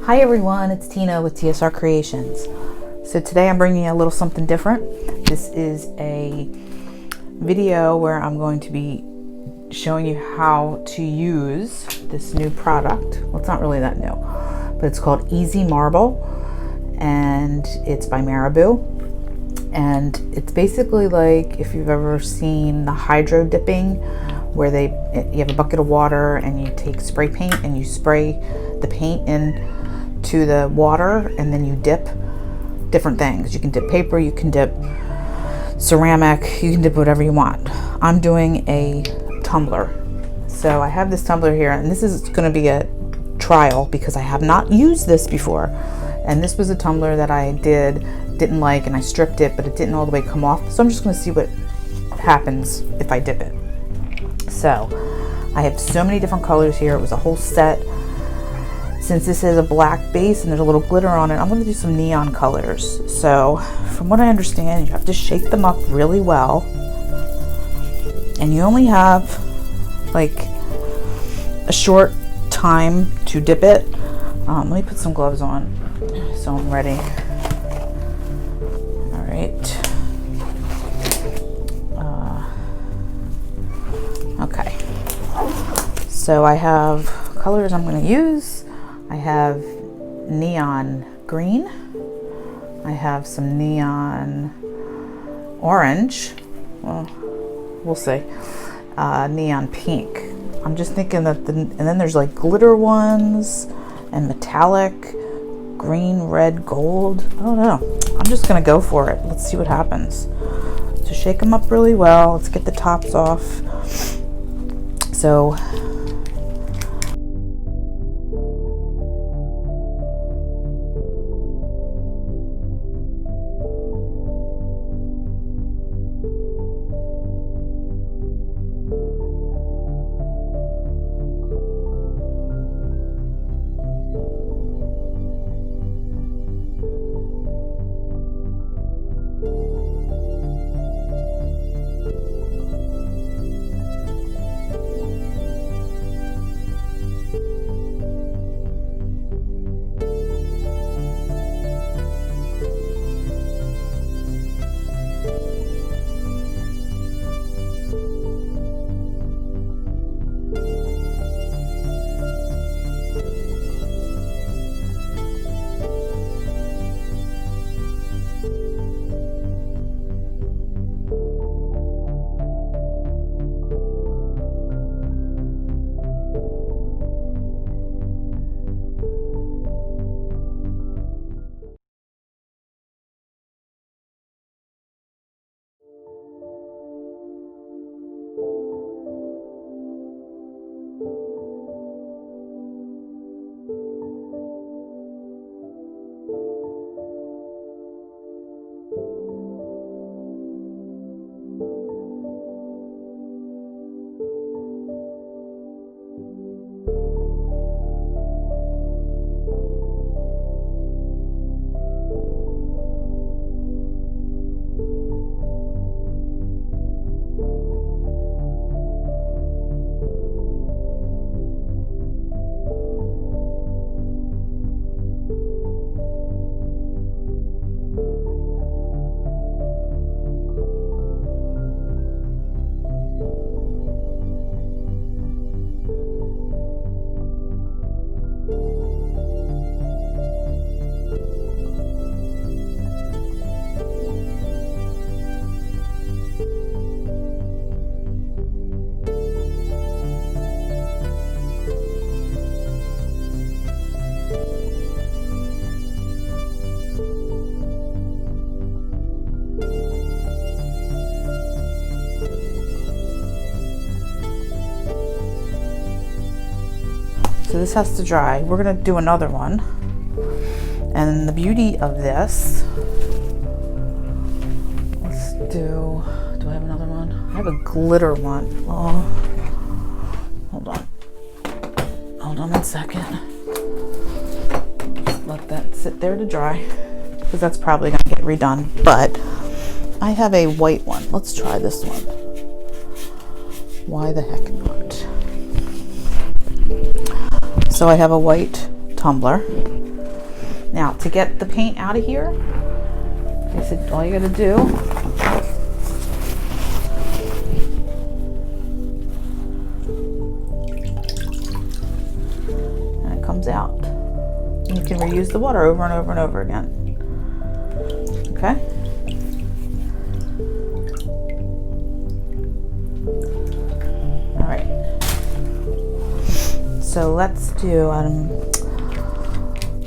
Hi everyone, it's Tina with TSR Creations. So today I'm bringing you a little something different. This is a video where I'm going to be showing you how to use this new product. Well, it's not really that new, but it's called Easy Marble and it's by Marabu. And it's basically like if you've ever seen the hydro dipping where you have a bucket of water and you take spray paint and you spray the paint in to the water and then you dip different things. You can dip paper, you can dip ceramic, you can dip whatever you want. I'm doing a tumbler. So I have this tumbler here and this is going to be a trial because I have not used this before. And this was a tumbler that I didn't like and I stripped it, but it didn't all the way come off. So I'm just going to see what happens if I dip it. So I have so many different colors here. It was a whole set. Since this is a black base and there's a little glitter on it, I'm going to do some neon colors. So from what I understand, you have to shake them up really well. And you only have like a short time to dip it. Let me put some gloves on so I'm ready. All right. Okay. So I have colors I'm going to use. I have neon green. I have some neon orange. Well, we'll see. Neon pink. I'm just thinking that, and then there's like glitter ones and metallic, green, red, gold. I don't know. I'm just gonna go for it. Let's see what happens. So shake them up really well. Let's get the tops off. So this has to dry. We're gonna do another one. And the beauty of this, do I have another one? I have a glitter one. Oh, hold on 1 second. Let that sit there to dry because that's probably gonna get redone. But I have a white one. Let's try this one. Why the heck not? So I have a white tumbler Now to get the paint out of here, I said all you gotta do and it comes out. You can reuse the water over and over and over again. Okay. All right. So let's do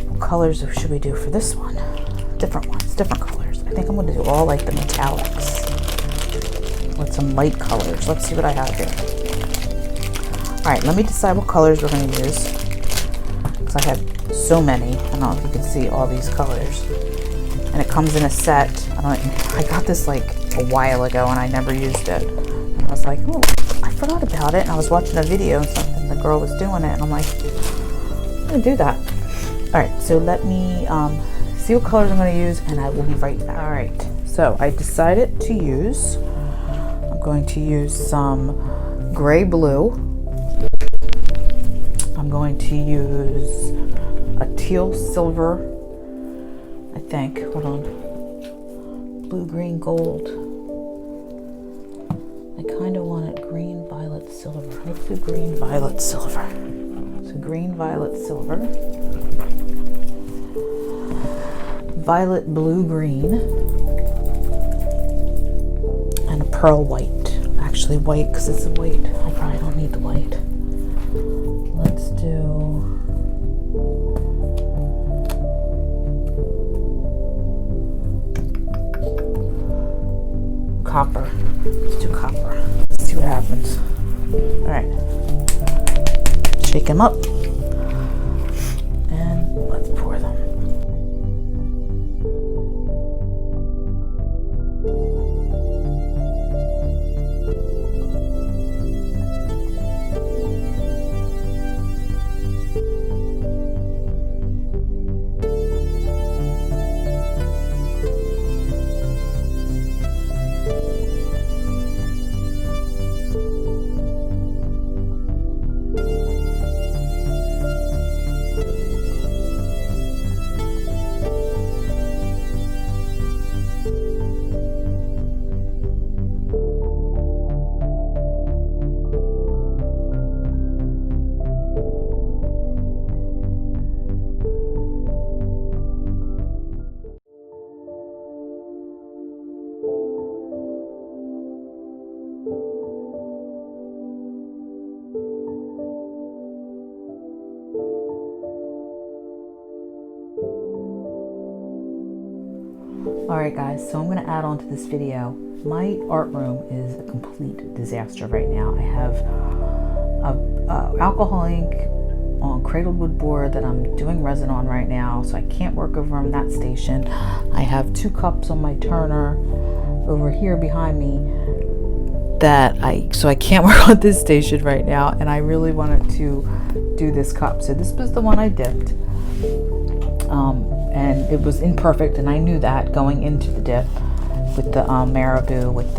what colors should we do for this one? Different ones, different colors. I think I'm going to do all like the metallics with some light colors. Let's see what I have here. All right, let me decide what colors we're going to use, because I have so many. I don't know if you can see all these colors, and it comes in a set. I got this like a while ago and I never used it. And I was like, oh, I forgot about it. And I was watching a video and something, the girl was doing it, and I'm like, I'm gonna do that. All right, so let me see what colors I'm gonna use, and I will be right back. All right, so I decided to use, I'm going to use some gray blue. I'm going to use a teal silver, I think. Hold on. Blue, green, gold. I kind of want it green, violet, silver. Let's do green, violet, silver. So green, violet, silver. Violet, blue, green. And a pearl white. Actually white, because it's a white. I probably don't need the white. Let's do... copper. Let's do copper. Let's see what happens. All right. Shake them up. And let's pour them. Alright guys, so I'm going to add on to this video. My art room is a complete disaster right now. I have alcohol ink on cradled wood board that I'm doing resin on right now, so I can't work over on that station. I have 2 cups on my turner over here behind me so I can't work on this station right now, and I really wanted to do this cup. So this was the one I dipped. And it was imperfect, and I knew that going into the dip with the Marabu, with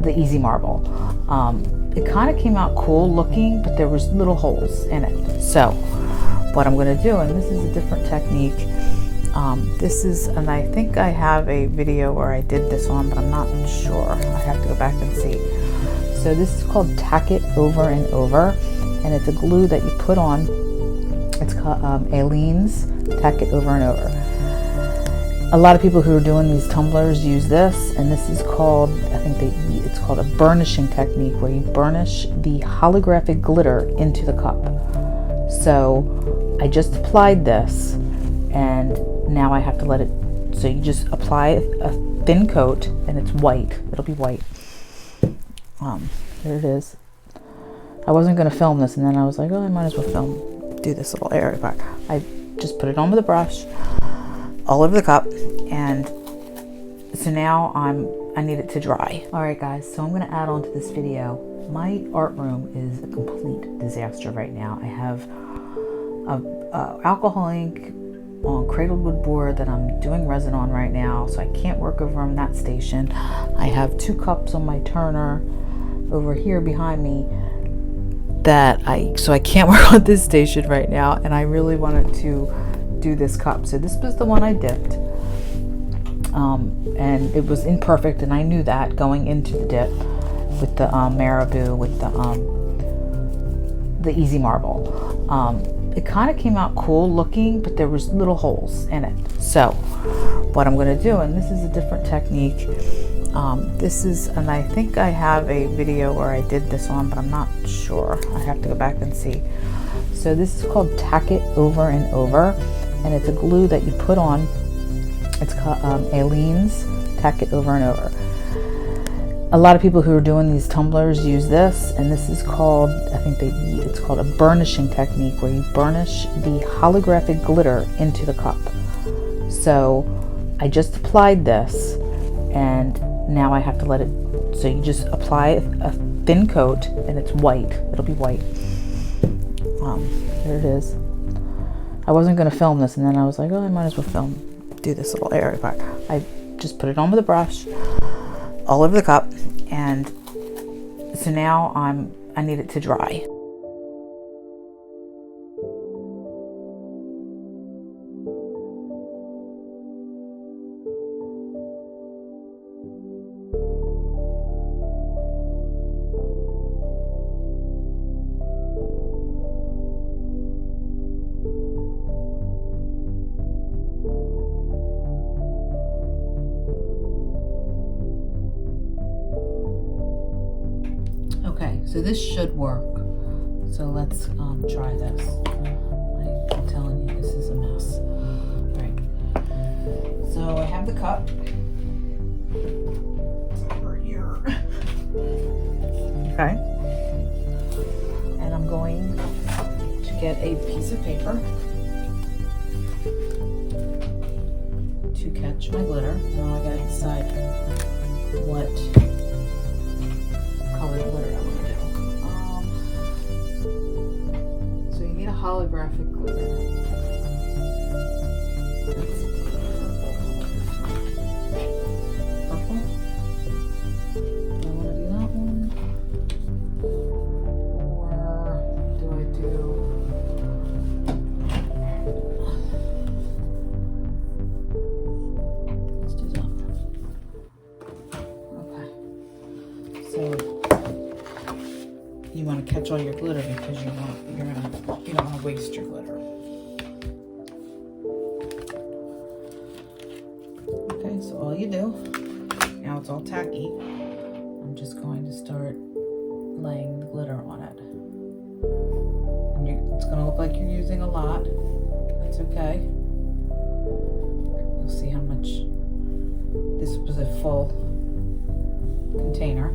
the Easy Marble. It kind of came out cool looking, but there was little holes in it. So what I'm going to do, and this is a different technique, and I think I have a video where I did this on, but I'm not sure. I have to go back and see. So this is called Tackit over and over, and it's a glue that you put on. It's called Aleene's Tackit over and over. A lot of people who are doing these tumblers use this, and this is called, it's called a burnishing technique, where you burnish the holographic glitter into the cup. So I just applied this, and now I have to let it, so you just apply a thin coat, and it's white. It'll be white. There it is. I wasn't going to film this, and then I was like, oh, I might as well do this little area part. I just put it on with a brush all over the cup, and so now I need it to dry. All right guys, so I'm going to add on to this video. My art room is a complete disaster right now. I have alcohol ink on cradled wood board that I'm doing resin on right now, so I can't work over on that station. I have 2 cups on my turner over here behind me so I can't work on this station right now, and I really wanted to do this cup. So this was the one I dipped. And it was imperfect, and I knew that going into the dip with the Marabu, with the Easy Marble. It kind of came out cool looking, but there was little holes in it. So what I'm going to do, and this is a different technique, and I think I have a video where I did this on, but I'm not sure. I have to go back and see. So this is called Tackit over and over, and it's a glue that you put on. It's called Aleene's Tackit over and over. A lot of people who are doing these tumblers use this, and this is called, it's called a burnishing technique, where you burnish the holographic glitter into the cup. So I just applied this, and now I have to let it, so you just apply a thin coat, and it's white. It'll be white. There it is. I wasn't going to film this, and then I was like, oh, I might as well do this little area part. I just put it on with a brush all over the cup, and so now I need it to dry. Okay, so this should work. So let's try this. I'm telling you, this is a mess. All right. So I have the cup. It's over here. Okay. And I'm going to get a piece of paper to catch my glitter. Now I gotta decide what colored glitter I want to do. So you need a holographic glitter. That's purple. Do I want to do that one? Or do I do... Let's do that. Okay. So you want to catch all your glitter because you don't want to waste your glitter. Okay, so all you do, now it's all tacky, I'm just going to start laying the glitter on it. And it's going to look like you're using a lot. That's okay. You'll see how much. This was a full container.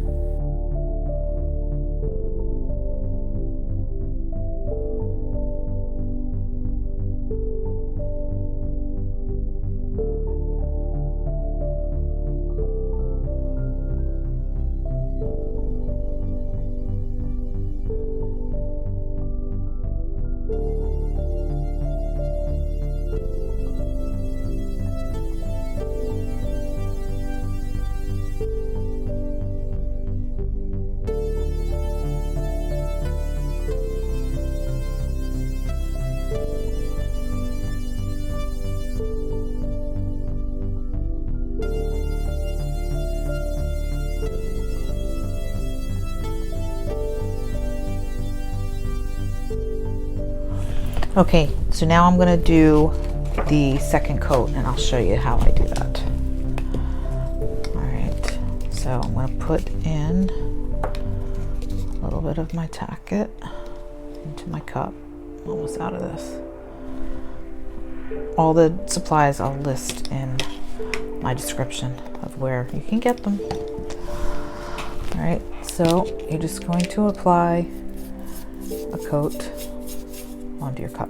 Okay, so now I'm going to do the second coat, and I'll show you how I do that. Alright, so I'm going to put in a little bit of my Tackit into my cup. I'm almost out of this. All the supplies I'll list in my description of where you can get them. Alright, so you're just going to apply a coat onto your cup.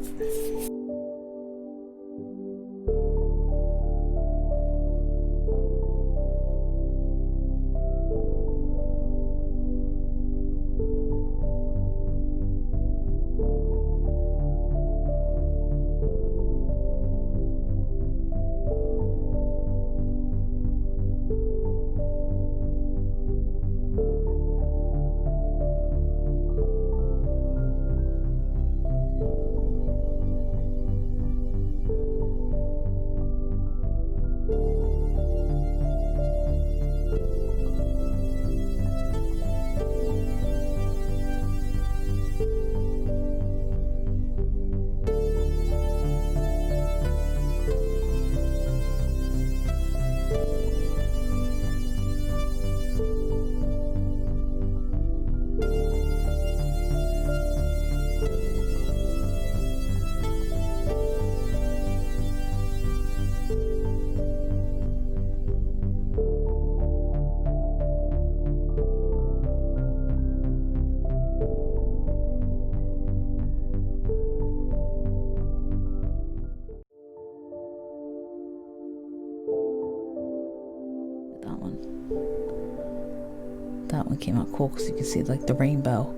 That one came out cool because you can see like the rainbow.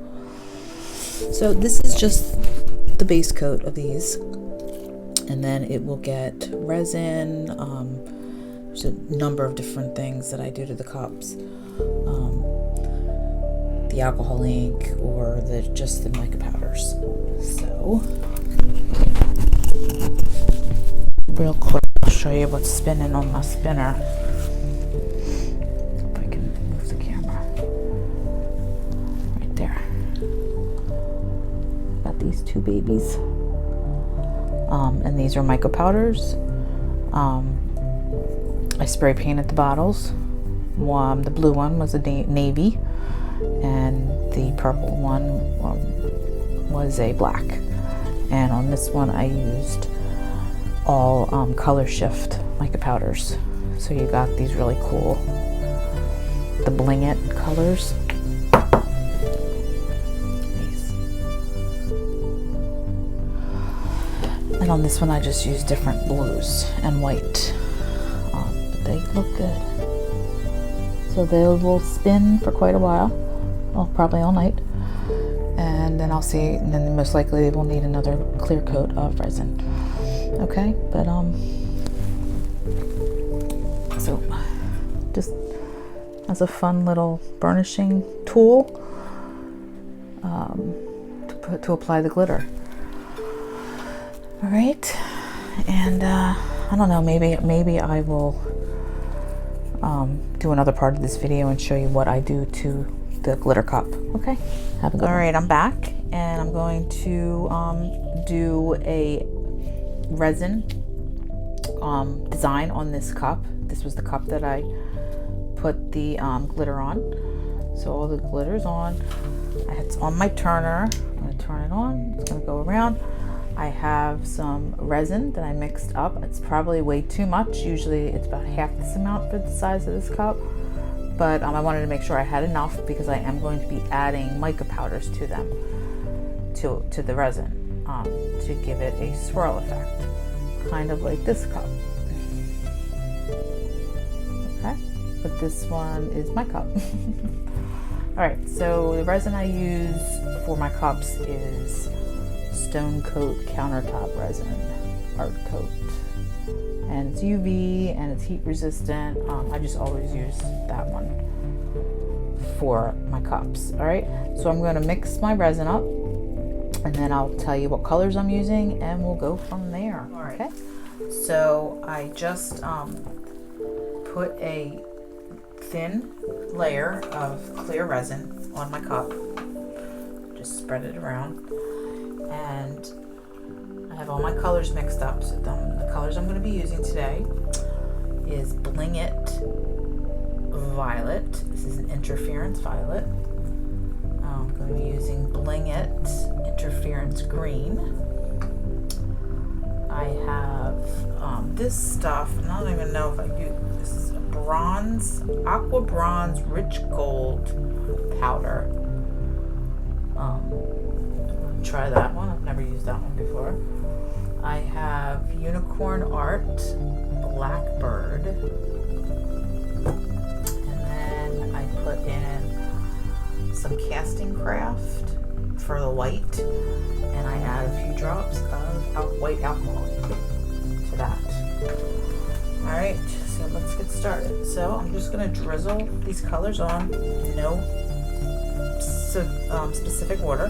So this is just the base coat of these, and then it will get resin. There's a number of different things that I do to the cups. The alcohol ink or just the mica powders. So real quick, I'll show you what's spinning on my spinner. If I can move the camera. Right there. Got these two babies. And these are mica powders. I spray painted the bottles. The blue one was a navy, and the purple one was a black. And on this one I used all color shift mica powders. So you got these really cool, the Bling It colors. These. And on this one I just used different blues and white. But they look good. So they will spin for quite a while. Well, probably all night. And then I'll see, and then most likely we'll need another clear coat of resin. Okay, but so just as a fun little burnishing tool to apply the glitter. All right, and I don't know, maybe I will do another part of this video and show you what I do to the glitter cup. Okay, have a good one. All right, I'm back, and I'm going to do a resin design on this cup. This was the cup that I put the glitter on. So all the glitter's on. It's on my turner. I'm going to turn it on. It's going to go around. I have some resin that I mixed up. It's probably way too much. Usually it's about half this amount for the size of this cup. But I wanted to make sure I had enough because I am going to be adding mica powders to them, to the resin, to give it a swirl effect, kind of like this cup. Okay, but this one is my cup. All right, so the resin I use for my cups is Stone Coat Countertop Resin, Art Coat. And it's UV and it's heat resistant. I just always use that one for my cups. All right, so I'm going to mix my resin up, and then I'll tell you what colors I'm using, and we'll go from there. All right. Okay, so I just put a thin layer of clear resin on my cup. Just spread it around, and I have all my colors mixed up. So the colors I'm going to be using today is Bling It Violet. This is an interference violet. I'm going to be using Bling It Interference Green. I have this stuff, and I don't even know if I do. This is a bronze, aqua bronze, rich gold powder. Try that one. I've never used that one before. I have Unicorn Art Blackbird, and then I put in some Casting Craft for the white, and I add a few drops of white alcohol to that. All right, so let's get started. So I'm just going to drizzle these colors on, no specific order.